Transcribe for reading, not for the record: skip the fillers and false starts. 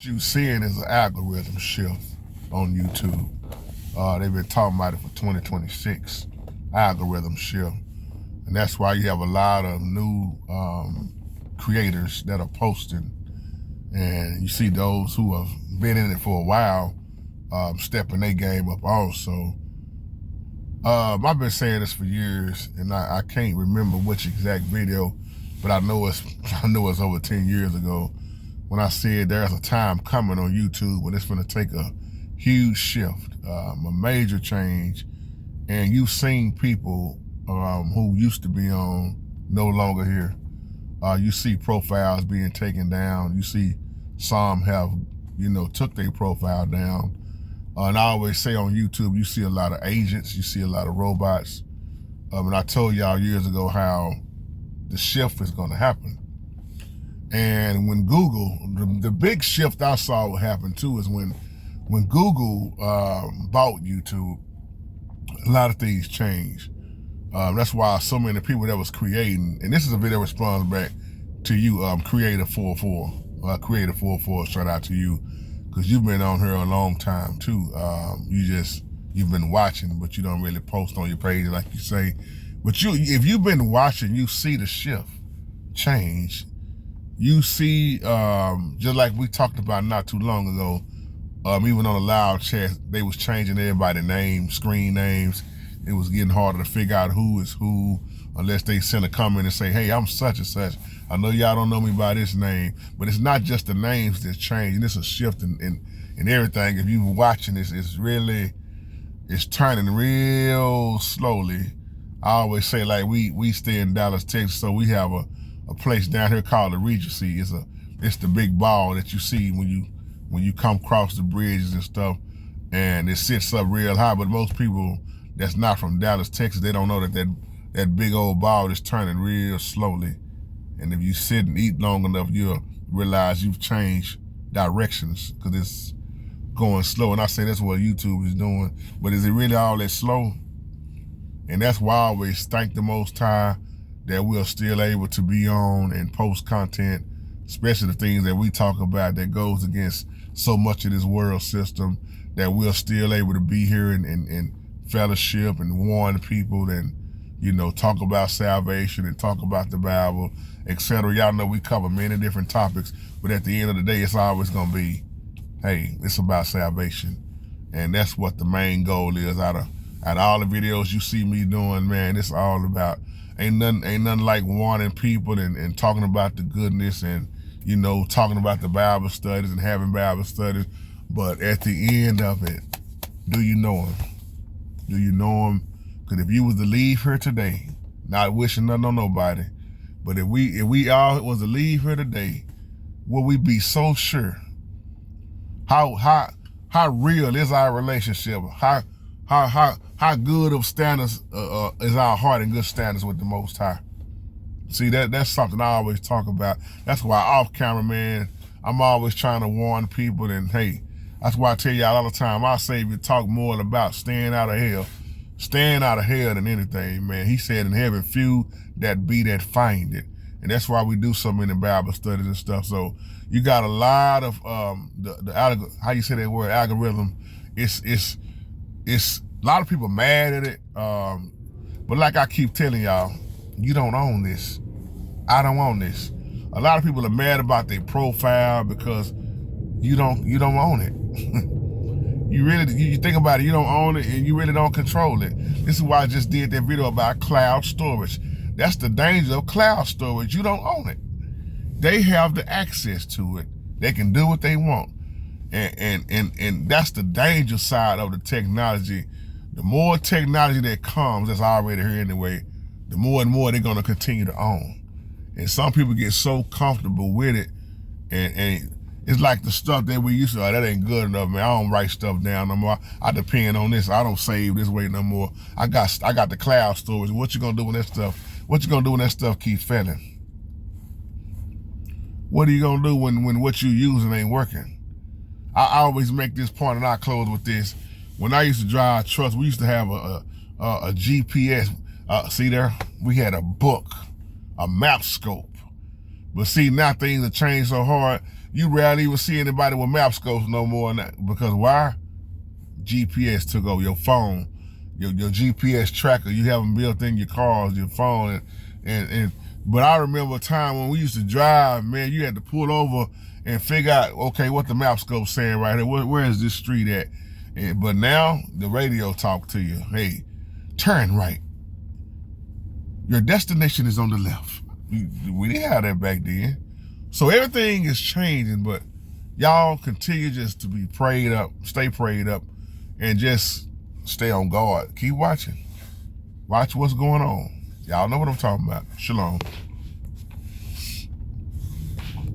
You seeing is an algorithm shift on YouTube. They've been talking about it for 2026, algorithm shift. And that's why you have a lot of new creators that are posting. And you see those who have been in it for a while stepping their game up also. I've been saying this for years, and I can't remember which exact video, but I know it's over 10 years ago when I said there's a time coming on YouTube when it's going to take a huge shift, a major change, and you've seen people who used to be on no longer here. You see profiles being taken down. You see some have, took their profile down. And I always say on YouTube, you see a lot of agents, you see a lot of robots. And I told y'all years ago how the shift is going to happen. And when Google, the big shift I saw what happened too is when Google bought YouTube, a lot of things changed. That's why so many people that was creating, and this is a video response back to you, Creator44. Creator44, shout out to you, because you've been on here a long time too. You've been watching, but you don't really post on your page like you say. But if you've been watching, you see the shift change. You see, just like we talked about not too long ago, even on the live chat, they was changing everybody's names, screen names. It was getting harder to figure out who is who unless they send a comment and say, hey, I'm such and such. I know y'all don't know me by this name, but it's not just the names that's changing. It's a shift in everything. If you're watching this, it's turning real slowly. I always say, like, we stay in Dallas, Texas, so we have a place down here called the Regency. It's the big ball that you see when you come across the bridges and stuff, and it sits up real high. But most people that's not from Dallas, Texas, they don't know that big old ball is turning real slowly. And if you sit and eat long enough, you'll realize you've changed directions because it's going slow. And I say that's what YouTube is doing. But is it really all that slow? And that's why I always thank the Most High that we're still able to be on and post content, especially the things that we talk about that goes against so much of this world system, that we're still able to be here and fellowship and warn people and, talk about salvation and talk about the Bible, etc. Y'all know we cover many different topics, but at the end of the day, it's always going to be, hey, it's about salvation. And that's what the main goal is out of all the videos you see me doing, man. It's all about, ain't nothing like warning people and talking about the goodness and, talking about the Bible studies and having Bible studies. But at the end of it, do you know him? Do you know him? Because if you was to leave here today, not wishing nothing on nobody, but if we all was to leave here today, will we be so sure? How real is our relationship? How good of standards is our heart and good standards with the Most High? See, that's something I always talk about. That's why off camera, man, I'm always trying to warn people. And hey, that's why I tell y'all all the time, our Savior talk more about staying out of hell than anything, man. He said in heaven, few that be that find it. And that's why we do so many Bible studies and stuff. So you got a lot of how you say that word, algorithm. It's a lot of people mad at it. But like I keep telling y'all, you don't own this. I don't own this. A lot of people are mad about their profile because you don't own it. You think about it, you don't own it and you really don't control it. This is why I just did that video about cloud storage. That's the danger of cloud storage. You don't own it. They have the access to it. They can do what they want. And that's the danger side of the technology. The more technology that comes, that's already here anyway, the more and more they're gonna continue to own. And some people get so comfortable with it, and it's like the stuff that we used to, that ain't good enough, man. I don't write stuff down no more. I depend on this. I don't save this way no more. I got the cloud storage. What you gonna do when that stuff keeps failing? What are you gonna do when what you using ain't working? I always make this point, and I close with this. When I used to drive trucks, we used to have a GPS. See there? We had a book, a map scope. But see, now things have changed so hard. You rarely even see anybody with map scopes no more than that. Because why? GPS took over your phone, your GPS tracker. You have them built in your cars, your phone, but I remember a time when we used to drive, man, you had to pull over and figure out, okay, what the map scope's saying right here. Where is this street at? But now the radio talk to you. Hey, turn right. Your destination is on the left. We didn't have that back then. So everything is changing, but y'all continue just to be prayed up, stay prayed up, and just stay on guard. Keep watching. Watch what's going on. Y'all know what I'm talking about. Shalom.